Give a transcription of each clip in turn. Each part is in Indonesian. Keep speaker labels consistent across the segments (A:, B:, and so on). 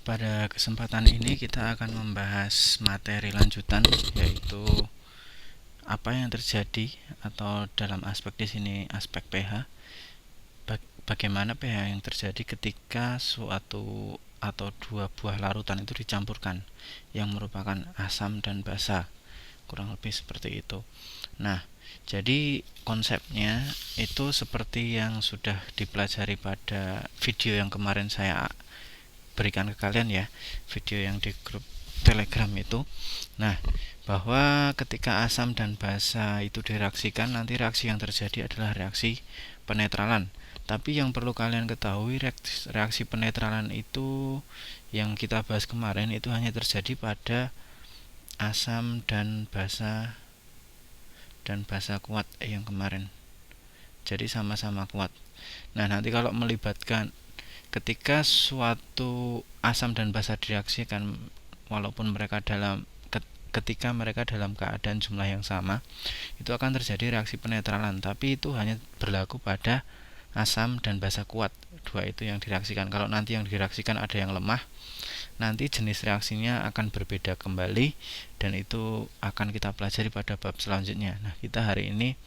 A: Pada kesempatan ini kita akan membahas materi lanjutan, yaitu apa yang terjadi atau dalam aspek di sini aspek pH. Bagaimana pH yang terjadi ketika suatu atau dua buah larutan itu dicampurkan yang merupakan asam dan basa. Kurang lebih seperti itu. Nah, jadi konsepnya itu seperti yang sudah dipelajari pada video yang kemarin saya berikan ke kalian ya, video yang di grup Telegram itu. Nah, bahwa ketika asam dan basa itu direaksikan, nanti reaksi yang terjadi adalah reaksi penetralan. Tapi yang perlu kalian ketahui, reaksi penetralan itu yang kita bahas kemarin itu hanya terjadi pada asam dan basa kuat yang kemarin. Jadi sama-sama kuat. Nah, nanti kalau melibatkan ketika suatu asam dan basa direaksikan, walaupun ketika mereka dalam keadaan jumlah yang sama, itu akan terjadi reaksi penetralan, tapi itu hanya berlaku pada asam dan basa kuat, dua itu yang direaksikan. Kalau nanti yang direaksikan ada yang lemah, nanti jenis reaksinya akan berbeda kembali, dan itu akan kita pelajari pada bab selanjutnya. Nah, kita hari ini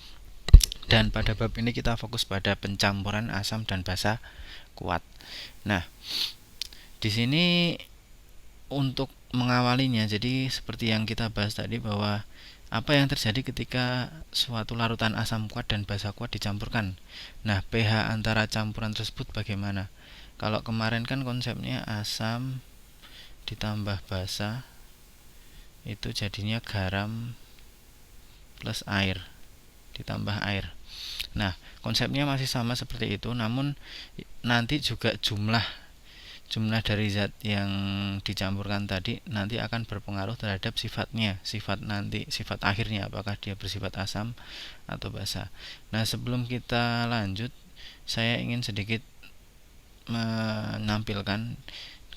A: dan pada bab ini kita fokus pada pencampuran asam dan basa kuat. Nah, di sini untuk mengawalinya, jadi seperti yang kita bahas tadi, bahwa apa yang terjadi ketika suatu larutan asam kuat dan basa kuat dicampurkan. Nah, pH antara campuran tersebut bagaimana? Kalau kemarin kan konsepnya asam ditambah basa itu jadinya garam plus air ditambah air. Nah, konsepnya masih sama seperti itu, namun nanti juga jumlah dari zat yang dicampurkan tadi nanti akan berpengaruh terhadap sifatnya, sifat akhirnya, apakah dia bersifat asam atau basa. Nah, sebelum kita lanjut, saya ingin sedikit menampilkan,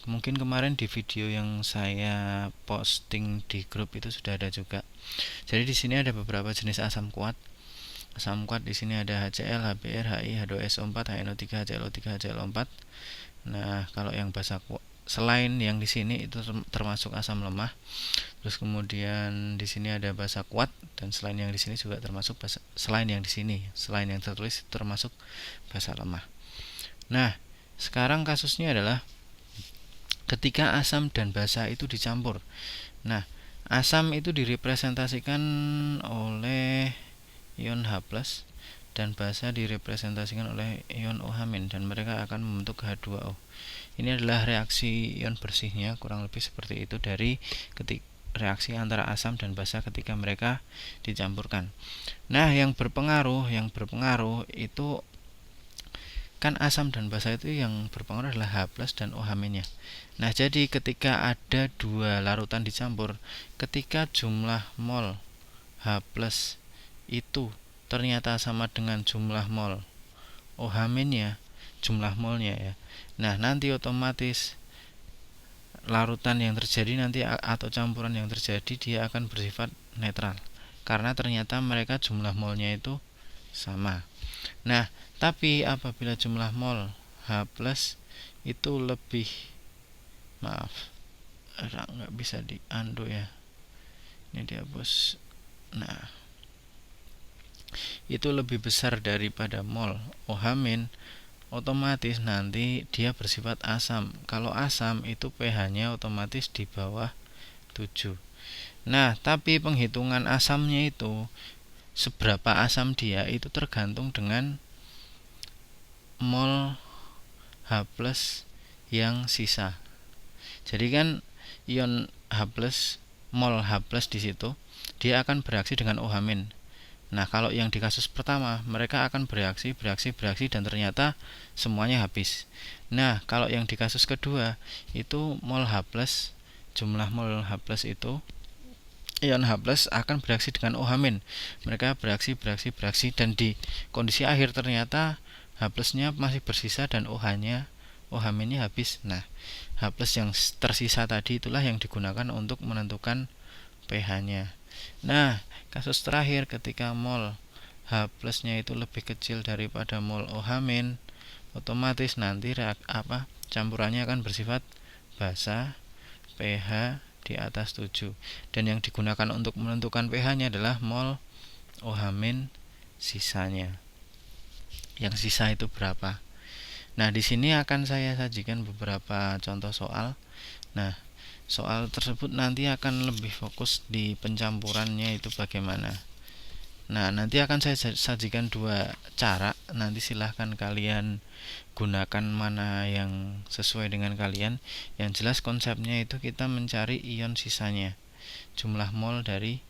A: mungkin kemarin di video yang saya posting di grup itu sudah ada juga. Jadi di sini ada beberapa jenis asam kuat. Asam kuat di sini ada HCl, HBr, HI, H2SO4, HNO3, HClO3, HCl4. Nah, kalau yang basa kuat selain yang di sini itu termasuk asam lemah. Terus kemudian di sini ada basa kuat, dan selain yang di sini juga termasuk selain yang tertulis termasuk basa lemah. Nah, sekarang kasusnya adalah ketika asam dan basa itu dicampur. Nah, asam itu direpresentasikan oleh ion H+, dan basa direpresentasikan oleh ion OH- dan mereka akan membentuk H2O. Ini adalah reaksi ion bersihnya, kurang lebih seperti itu dari reaksi antara asam dan basa ketika mereka dicampurkan. Nah, yang berpengaruh itu kan asam dan basa itu yang berpengaruh adalah H+ dan OH-nya. Nah, jadi ketika ada dua larutan dicampur, ketika jumlah mol H+ itu ternyata sama dengan jumlah mol OH-nya, jumlah molnya ya. Nah, nanti otomatis larutan yang terjadi nanti atau campuran yang terjadi dia akan bersifat netral karena ternyata mereka jumlah molnya itu sama. Nah, tapi apabila jumlah mol H+ itu lebih, maaf, nggak bisa di undo ya, ini dihapus. Nah, itu lebih besar daripada mol OH-, otomatis nanti dia bersifat asam. Kalau asam itu pH-nya otomatis di bawah 7. Nah, tapi penghitungan asamnya itu seberapa asam dia itu tergantung dengan mol H+ yang sisa. Jadi kan ion H+, mol H+ di situ dia akan bereaksi dengan OH-. Nah, kalau yang di kasus pertama, mereka akan bereaksi dan ternyata semuanya habis. Nah, kalau yang di kasus kedua, itu mol H+, jumlah mol H+ itu, ion H+ akan bereaksi dengan OH-. Mereka bereaksi dan di kondisi akhir ternyata H+-nya masih bersisa dan OH-nya habis. Nah, H+ yang tersisa tadi itulah yang digunakan untuk menentukan pH-nya. Nah, kasus terakhir ketika mol H+-nya itu lebih kecil daripada mol OH-, otomatis nanti campurannya akan bersifat basa, pH di atas 7. Dan yang digunakan untuk menentukan pH-nya adalah mol OH- sisanya. Yang sisa itu berapa? Nah, di sini akan saya sajikan beberapa contoh soal. Nah, soal tersebut nanti akan lebih fokus di pencampurannya itu bagaimana. Nah, nanti akan saya sajikan dua cara. Nanti silahkan kalian gunakan mana yang sesuai dengan kalian. Yang jelas konsepnya itu kita mencari ion sisanya, jumlah mol dari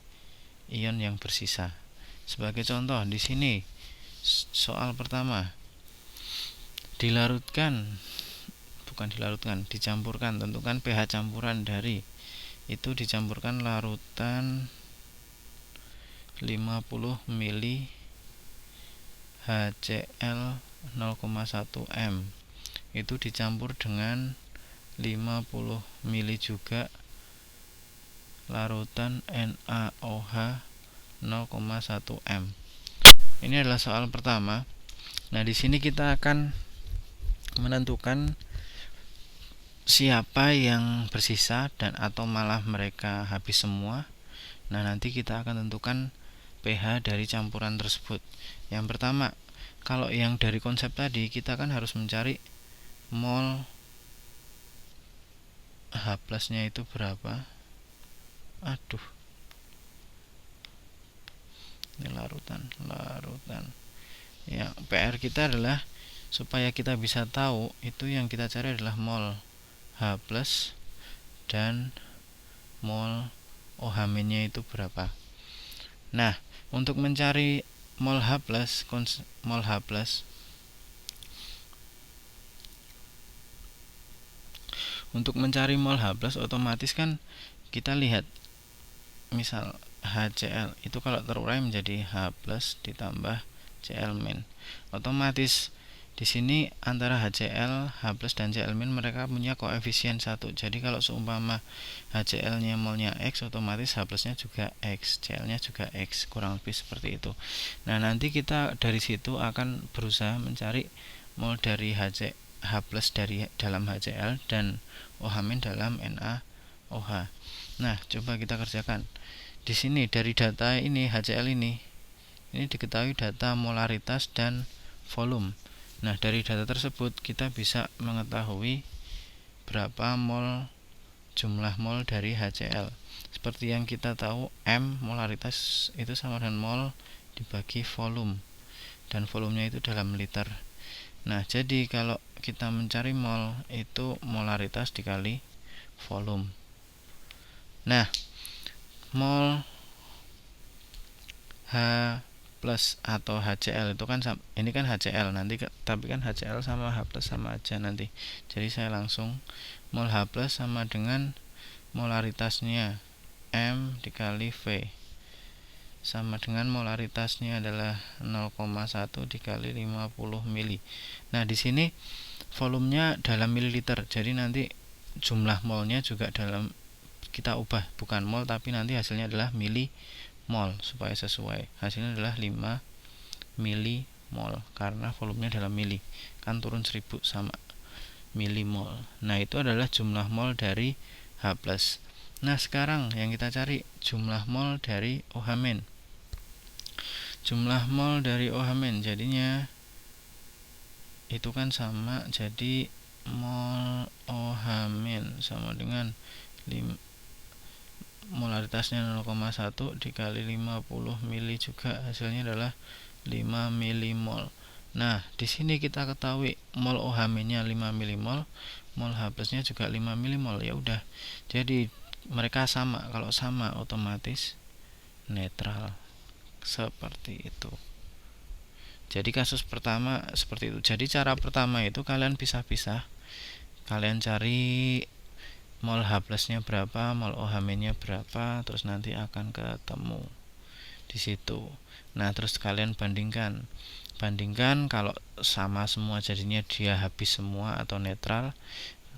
A: ion yang bersisa. Sebagai contoh, di sini soal pertama, dicampurkan, tentukan pH campuran dari, itu dicampurkan larutan 50 mili HCl 0,1 M, itu dicampur dengan 50 mili juga larutan NaOH 0,1 M. Ini adalah soal pertama. Nah, di sini kita akan menentukan siapa yang bersisa dan atau malah mereka habis semua. Nah, nanti kita akan tentukan pH dari campuran tersebut. Yang pertama, kalau yang dari konsep tadi kita kan harus mencari mol H plusnya itu berapa. Ini larutan. Ya, PR kita adalah supaya kita bisa tahu itu yang kita cari adalah mol H plus dan mol OH-nya itu berapa. Nah, untuk mencari mol H plus, untuk mencari mol H plus otomatis kan kita lihat, misal HCl itu kalau terurai menjadi H plus ditambah Cl-, otomatis di sini antara HCl, H plus dan Cl- mereka punya koefisien 1. Jadi kalau seumpama HCl-nya molnya X, otomatis H plusnya juga X, Cl-nya juga X, kurang lebih seperti itu. Nah, nanti kita dari situ akan berusaha mencari mol dari H plus dari dalam HCl dan OH- dalam NaOH. Nah, coba kita kerjakan. Di sini dari data ini HCl ini diketahui data molaritas dan volume. Nah, dari data tersebut kita bisa mengetahui berapa jumlah mol dari HCl. Seperti yang kita tahu, M molaritas itu sama dengan mol dibagi volume, dan volumenya itu dalam liter. Nah, jadi kalau kita mencari mol itu molaritas dikali volume. Nah, mol H plus atau HCl itu kan ini kan HCl nanti, tapi kan HCl sama H plus sama aja nanti. Jadi saya langsung mol H plus sama dengan molaritasnya M dikali V, sama dengan molaritasnya adalah 0,1 dikali 50 mili. Nah, di sini volumenya dalam mililiter. Jadi nanti jumlah molnya juga dalam, kita ubah bukan mol tapi nanti hasilnya adalah milimol supaya sesuai. Hasilnya adalah 5 milimol karena volumenya dalam mili, kan turun 1000 sama milimol. Nah, itu adalah jumlah mol dari H+. Nah, sekarang yang kita cari jumlah mol dari OH-. Jumlah mol dari OH- jadinya itu kan sama, jadi mol OH- sama dengan molaritasnya 0,1 dikali 50 mili juga, hasilnya adalah 5 milimol. Nah, di sini kita ketahui mol OH-nya 5 milimol, mol H plusnya juga 5 milimol. Ya udah. Jadi mereka sama. Kalau sama otomatis netral. Seperti itu. Jadi kasus pertama seperti itu. Jadi cara pertama itu kalian pisah-pisah. Kalian cari mol H plusnya berapa, mol OH-nya berapa, terus nanti akan ketemu di situ. Nah, terus kalian bandingkan kalau sama semua jadinya dia habis semua atau netral.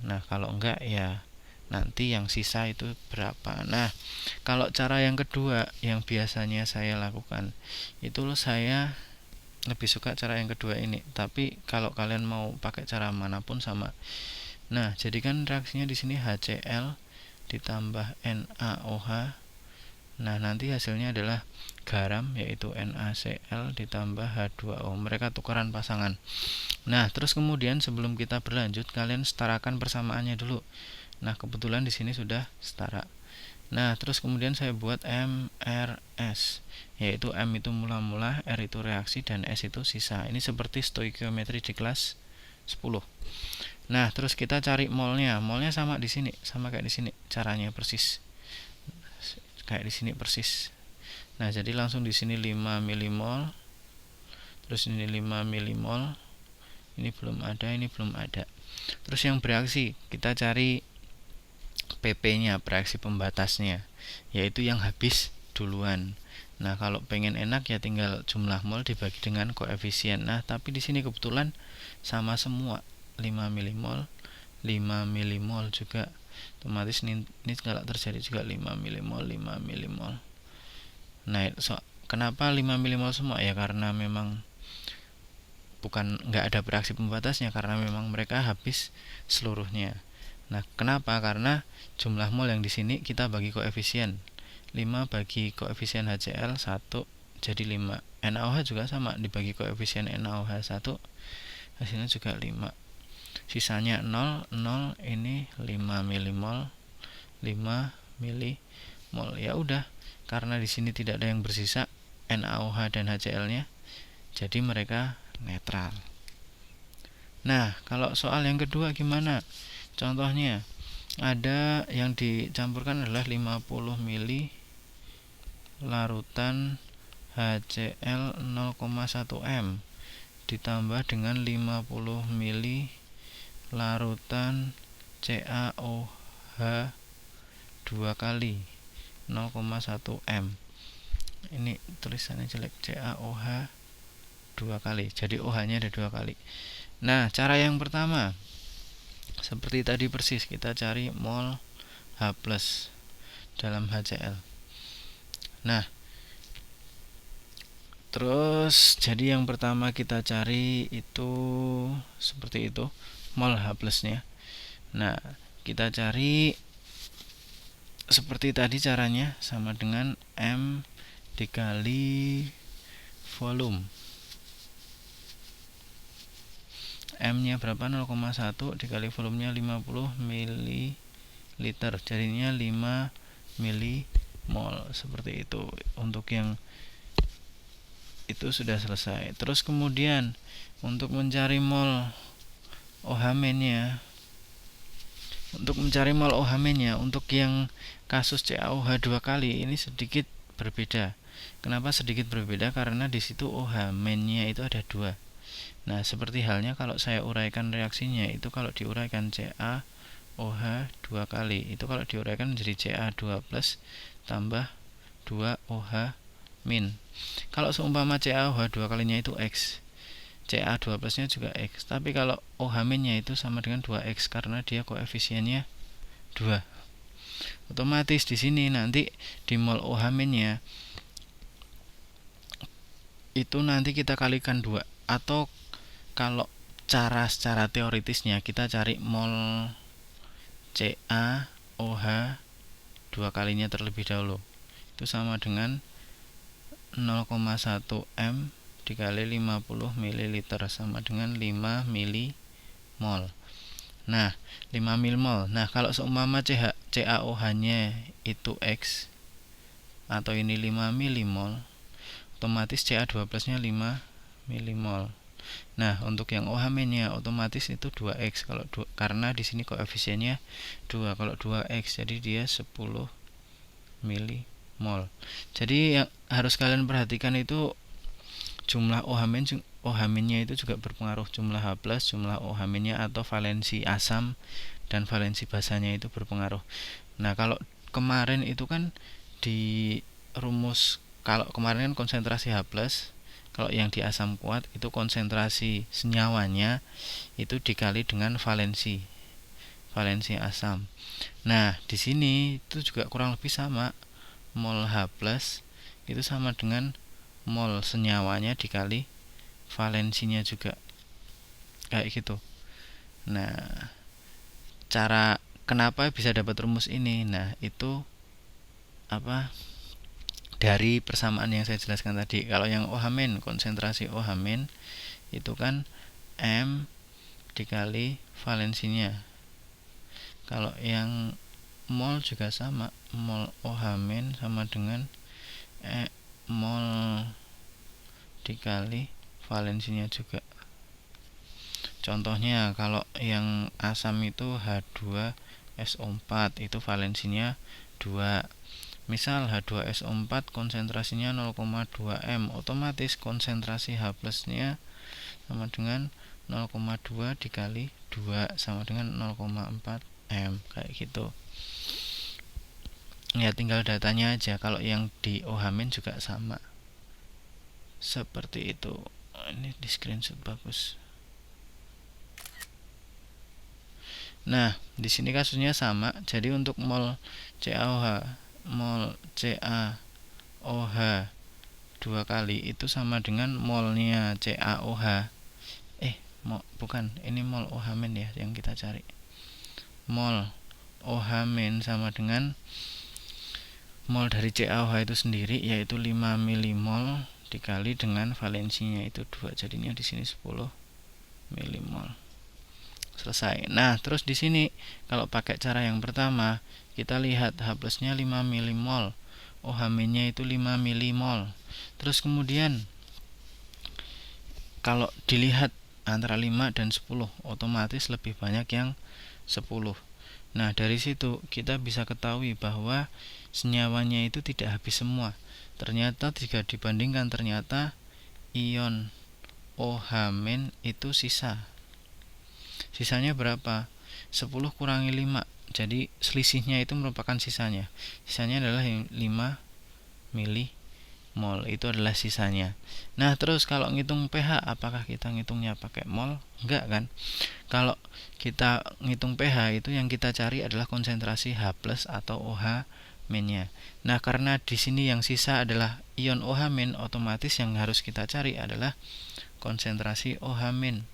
A: Nah, kalau enggak ya nanti yang sisa itu berapa. Nah, kalau cara yang kedua yang biasanya saya lakukan itu saya lebih suka cara yang kedua ini. Tapi kalau kalian mau pakai cara manapun sama. Nah, jadi kan reaksinya di sini HCl ditambah NaOH. Nah, nanti hasilnya adalah garam, yaitu NaCl ditambah H2O. Mereka tukaran pasangan. Nah, terus kemudian sebelum kita berlanjut, kalian setarakan persamaannya dulu. Nah, kebetulan di sini sudah setara. Nah, terus kemudian saya buat MRS, yaitu M itu mula-mula, R itu reaksi, dan S itu sisa. Ini seperti stoikiometri di kelas 10. Nah, terus kita cari molnya. Molnya sama di sini, sama kayak di sini. Caranya persis. Kayak di sini persis. Nah, jadi langsung di sini 5 milimol. Terus ini 5 milimol. Ini belum ada, ini belum ada. Terus yang bereaksi, kita cari PP-nya, reaksi pembatasnya, yaitu yang habis duluan. Nah, kalau pengen enak ya tinggal jumlah mol dibagi dengan koefisien. Nah, tapi di sini kebetulan sama semua, 5 milimol, 5 milimol juga. Otomatis ini kalau terjadi juga 5 milimol, 5 milimol. Nah, kenapa 5 milimol semua? Ya karena memang nggak ada bereaksi pembatasnya, karena memang mereka habis seluruhnya. Nah, kenapa? Karena jumlah mol yang di sini kita bagi koefisien. 5 bagi koefisien HCl 1 jadi 5. NaOH juga sama, dibagi koefisien NaOH 1 hasilnya juga 5. Sisanya 0, 0 ini 5 milimol, 5 milimol. Ya udah, karena di sini tidak ada yang bersisa NaOH dan HCl-nya, jadi mereka netral. Nah, kalau soal yang kedua gimana? Contohnya, ada yang dicampurkan adalah 50 mili larutan HCl 0,1 M ditambah dengan 50 mili larutan CaOH 2 kali 0,1 M. Ini tulisannya jelek, CaOH 2 kali. Jadi OH-nya ada 2 kali. Nah, cara yang pertama seperti tadi persis, kita cari mol H+ dalam HCl. Nah, terus jadi yang pertama kita cari itu seperti itu, mol H+ nya. Nah, kita cari seperti tadi caranya, sama dengan M dikali volume. M-nya berapa? 0,1 dikali volumenya 50 ml. Jadinya 5 milimol. Seperti itu. Untuk yang itu sudah selesai. Terus kemudian untuk mencari mol OH-nya, untuk yang kasus CaOH 2 kali ini sedikit berbeda. Kenapa sedikit berbeda? Karena di situ OH-nya itu ada 2. Nah, seperti halnya kalau saya uraikan reaksinya, itu kalau diuraikan CaOH 2 kali, itu kalau diuraikan menjadi Ca2+ tambah 2OH-. Kalau seumpama CaOH 2 kalinya itu X, Ca2+ nya juga X. Tapi kalau OH-nya itu sama dengan 2X karena dia koefisiennya 2. Otomatis di sini nanti di mol OH-nya itu nanti kita kalikan 2, atau kalau secara teoritisnya kita cari mol CaOH 2 kalinya terlebih dahulu. Itu sama dengan 0,1 M dikali 50 ml sama dengan 5 milimol. Nah, 5 milimol. Nah, kalau seumpama CaOH-nya itu X atau ini 5 milimol, otomatis Ca2+-nya 5 milimol. Nah, untuk yang OH-nya otomatis itu 2X karena di sini koefisiennya 2. Kalau 2X jadi dia 10 milimol. Jadi yang harus kalian perhatikan itu jumlah OH-nya itu juga berpengaruh, jumlah H+, jumlah OH-nya atau valensi asam dan valensi basanya itu berpengaruh. Nah, kalau kemarin itu kan di rumus, kalau kemarin kan konsentrasi H+, kalau yang di asam kuat itu konsentrasi senyawanya itu dikali dengan valensi asam. Nah, di sini itu juga kurang lebih sama, mol H+ itu sama dengan mol senyawanya dikali valensinya juga, kayak gitu. Nah, cara kenapa bisa dapat rumus ini? Nah, itu apa? Dari persamaan yang saya jelaskan tadi. Kalau yang OH-, konsentrasi OH- itu kan M dikali valensinya. Kalau yang mol juga sama, mol OH- sama dengan mol dikali valensinya juga. Contohnya kalau yang asam itu H2SO4 itu valensinya 2. Misal H2SO4 konsentrasinya 0,2 M, otomatis konsentrasi H plusnya sama dengan 0,2 dikali 2 sama dengan 0,4 M, kayak gitu. Ya tinggal datanya aja. Kalau yang di OH- juga sama seperti itu. Ini di screenshot bagus. Nah, di sini kasusnya sama. Jadi untuk mol CaOH, mol CaOH 2 kali itu sama dengan molnya CaOH. Bukan, ini mol OH- ya yang kita cari. Mol OH- sama dengan mol dari CaOH itu sendiri, yaitu 5 milimol dikali dengan valensinya itu 2. Jadinya di sini 10 milimol. Selesai. Nah, terus di sini kalau pakai cara yang pertama, kita lihat H plusnya 5 milimol, OH-nya itu 5 milimol. Terus kemudian kalau dilihat antara 5 dan 10, otomatis lebih banyak yang 10. Nah, dari situ kita bisa ketahui bahwa senyawanya itu tidak habis semua. Ternyata jika dibandingkan, ternyata ion OH- itu sisanya berapa? 10 kurangi 5. Jadi selisihnya itu merupakan sisanya. Sisanya adalah 5 milimol. Itu adalah sisanya. Nah, terus kalau ngitung pH, apakah kita ngitungnya pakai mol? Enggak kan? Kalau kita ngitung pH, itu yang kita cari adalah konsentrasi H+ atau OH-nya. Nah, karena di sini yang sisa adalah ion OH-, otomatis yang harus kita cari adalah konsentrasi OH-.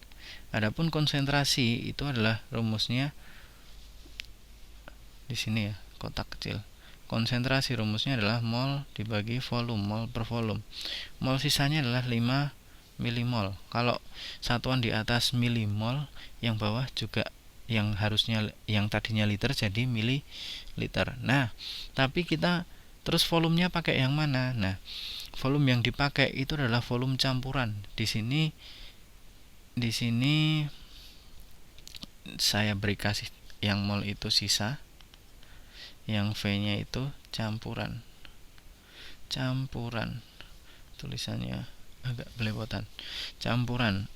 A: Adapun konsentrasi itu adalah rumusnya di sini ya, kotak kecil. Konsentrasi rumusnya adalah mol dibagi volume, mol per volume. Mol sisanya adalah 5 milimol. Kalau satuan di atas milimol, yang bawah juga yang harusnya yang tadinya liter jadi mililiter. Nah, tapi kita terus volumenya pakai yang mana? Nah, volume yang dipakai itu adalah volume campuran. Di sini saya beri kasih yang mol itu sisa, yang V-nya itu campuran. Tulisannya agak belepotan. Campuran.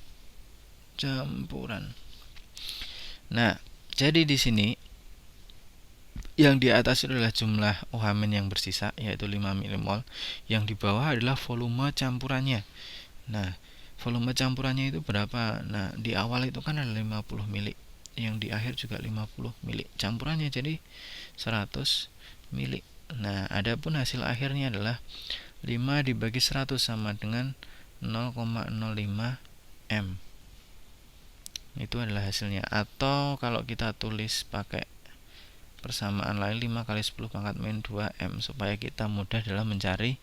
A: Nah, jadi di sini yang di atas itu adalah jumlah OH- yang bersisa, yaitu 5 milimol. Yang di bawah adalah volume campurannya. Nah, volume campurannya itu berapa? Nah, di awal itu kan ada 50 mili, yang di akhir juga 50 mili. Campurannya jadi 100 mili. Nah, adapun hasil akhirnya adalah 5 dibagi 100 sama dengan 0,05 M. Itu adalah hasilnya. Atau kalau kita tulis pakai persamaan lain, 5 kali 10 pangkat min 2 M, supaya kita mudah dalam mencari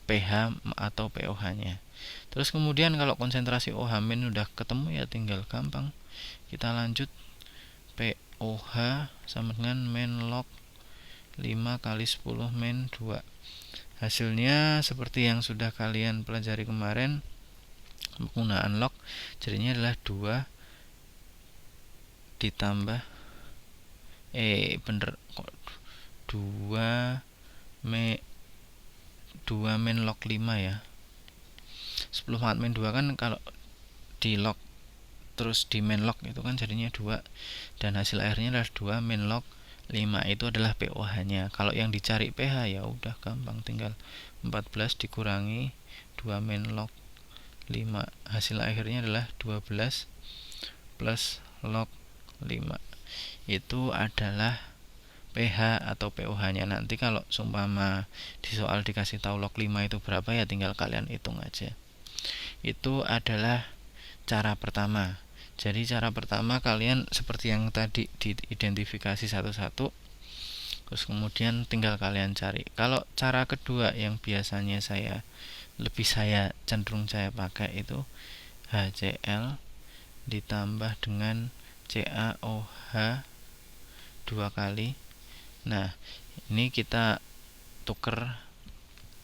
A: pH atau pOH-nya. Terus kemudian kalau konsentrasi OH- udah ketemu, ya tinggal gampang. Kita lanjut, pOH sama dengan min log 5 kali 10 min 2. Hasilnya seperti yang sudah kalian pelajari kemarin, penggunaan log, jadinya adalah 2 ditambah 2 min log 5 ya. 10 pangkat min 2 kan kalau di log terus di min log itu kan jadinya 2, dan hasil akhirnya adalah 2 min log 5. Itu adalah pOH-nya. Kalau yang dicari pH, ya udah gampang, tinggal 14 dikurangi 2 min log 5. Hasil akhirnya adalah 12 plus log 5. Itu adalah pH atau pOH-nya. Nanti kalau seumpama di soal dikasih tahu log 5 itu berapa, ya tinggal kalian hitung aja. Itu adalah cara pertama. Jadi cara pertama kalian seperti yang tadi diidentifikasi satu-satu, terus kemudian tinggal kalian cari. Kalau cara kedua yang biasanya saya cenderung saya pakai itu HCl ditambah dengan CaOH 2 kali. Nah, ini kita tuker,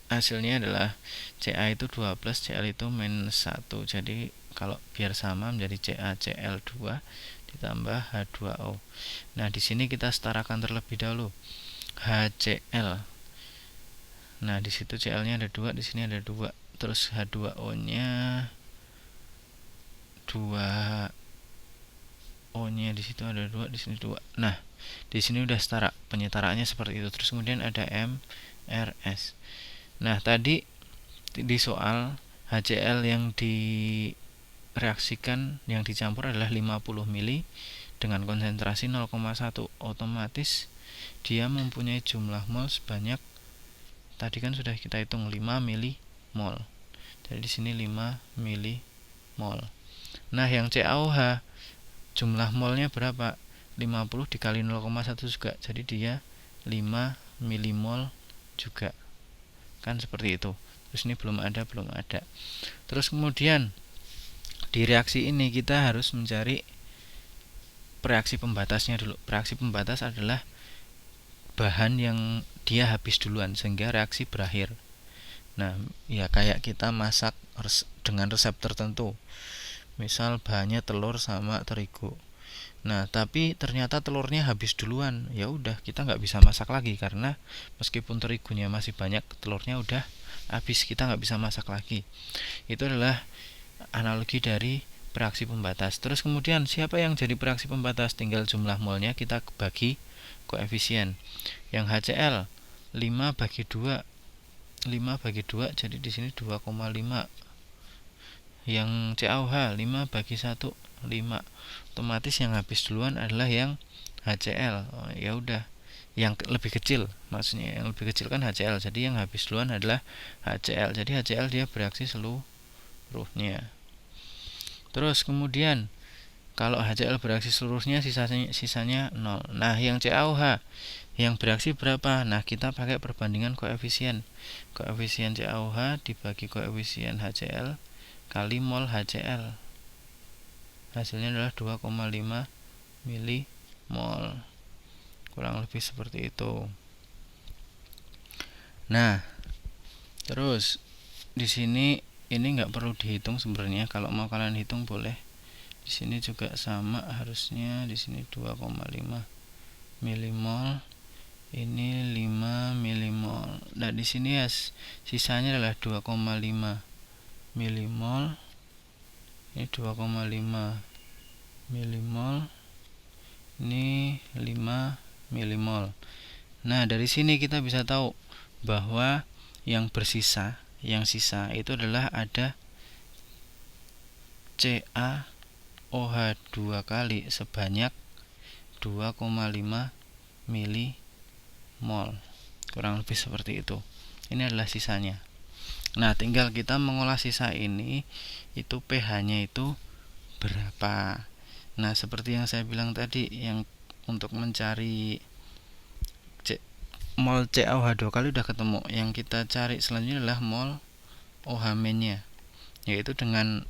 A: hasilnya adalah Ca itu 2 plus Cl itu minus 1. Jadi kalau biar sama menjadi CaCl2 ditambah H2O. Nah, di sini kita setarakan terlebih dahulu. HCl. Nah, di situ Cl-nya ada 2, di sini ada 2. Terus H2O-nya 2, O-nya di situ ada 2, di sini 2. Nah, di sini udah setara. Penyetaraannya seperti itu. Terus kemudian ada MRS. Nah, tadi di soal HCl yang direaksikan, yang dicampur adalah 50 mili dengan konsentrasi 0,1. Otomatis dia mempunyai jumlah mol sebanyak, tadi kan sudah kita hitung 5 milimol. Jadi di sini 5 milimol. Nah, yang CaOH jumlah molnya berapa? 50 dikali 0,1 juga. Jadi dia 5 milimol juga. Kan seperti itu. Terus ini belum ada. Terus kemudian di reaksi ini kita harus mencari reaksi pembatasnya dulu. Reaksi pembatas adalah bahan yang dia habis duluan sehingga reaksi berakhir. Nah, ya kayak kita masak dengan resep tertentu. Misal bahannya telur sama terigu. Nah, tapi ternyata telurnya habis duluan. Ya udah, kita nggak bisa masak lagi karena meskipun terigunya masih banyak, telurnya udah habis, kita nggak bisa masak lagi. Itu adalah analogi dari reaksi pembatas. Terus kemudian siapa yang jadi reaksi pembatas? Tinggal jumlah molnya kita bagi koefisien. Yang HCl 5 bagi 2. 5 bagi 2 jadi di sini 2,5. Yang CaOH 5 bagi 1 5. Otomatis yang habis duluan adalah yang HCl. Ya udah, yang lebih kecil, maksudnya yang lebih kecil kan HCl. Jadi yang habis duluan adalah HCl. Jadi HCl dia bereaksi seluruhnya. Terus kemudian kalau HCl bereaksi seluruhnya sisanya 0. Nah, yang CaOH yang bereaksi berapa? Nah, kita pakai perbandingan koefisien. Koefisien CaOH dibagi koefisien HCl kali mol HCl. Hasilnya adalah 2,5 milimol. Kurang lebih seperti itu. Nah, terus di sini ini nggak perlu dihitung sebenarnya. Kalau mau kalian hitung boleh. Di sini juga sama harusnya. Di sini 2,5 milimol. Ini 5 milimol. Nah, di sini ya sisanya adalah 2,5 milimol. Ini 2,5 milimol. Ini 5 milimol. Nah, dari sini kita bisa tahu bahwa yang sisa itu adalah ada CaOH 2 kali sebanyak 2,5 milimol. Kurang lebih seperti itu. Ini adalah sisanya. Nah, tinggal kita mengolah sisa ini, itu pH-nya itu berapa. Nah, seperti yang saya bilang tadi, yang untuk mencari mol CaOH 2 kali udah ketemu. Yang kita cari selanjutnya adalah mol OH-nya, yaitu dengan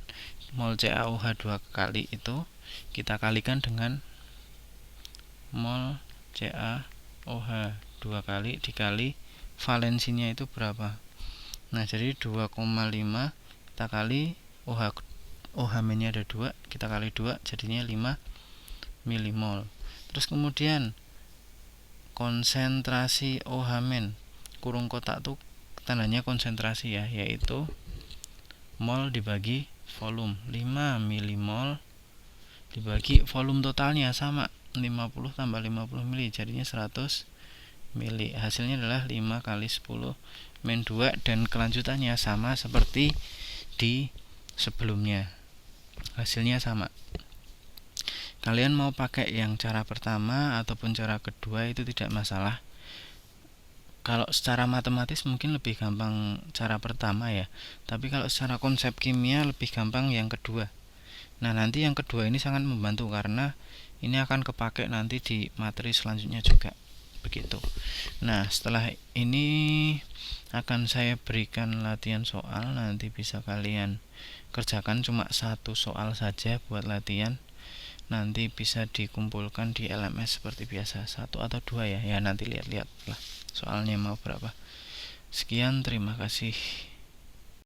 A: mol CaOH 2 kali itu kita kalikan dengan mol CaOH 2 kali dikali valensinya itu berapa. Nah, jadi 2,5 kita kali OH-nya ada 2, kita kali 2 jadinya 5 milimol. Terus kemudian konsentrasi OH- kurung kotak tuh tandanya konsentrasi ya, yaitu mol dibagi volume. 5 milimol dibagi volume totalnya sama, 50 tambah 50 mili jadinya 100 mili. Hasilnya adalah 5 kali 10 min 2 dan kelanjutannya sama seperti di sebelumnya. Hasilnya sama. Kalian mau pakai yang cara pertama ataupun cara kedua itu tidak masalah. Kalau secara matematis mungkin lebih gampang cara pertama ya. Tapi kalau secara konsep kimia lebih gampang yang kedua. Nah, nanti yang kedua ini sangat membantu karena ini akan kepake nanti di materi selanjutnya juga. Begitu. Nah, setelah ini akan saya berikan latihan soal, nanti bisa kalian kerjakan cuma satu soal saja buat latihan. Nanti bisa dikumpulkan di LMS seperti biasa, satu atau dua ya. Ya nanti lihat-lihat lah soalnya mau berapa. Sekian, terima kasih.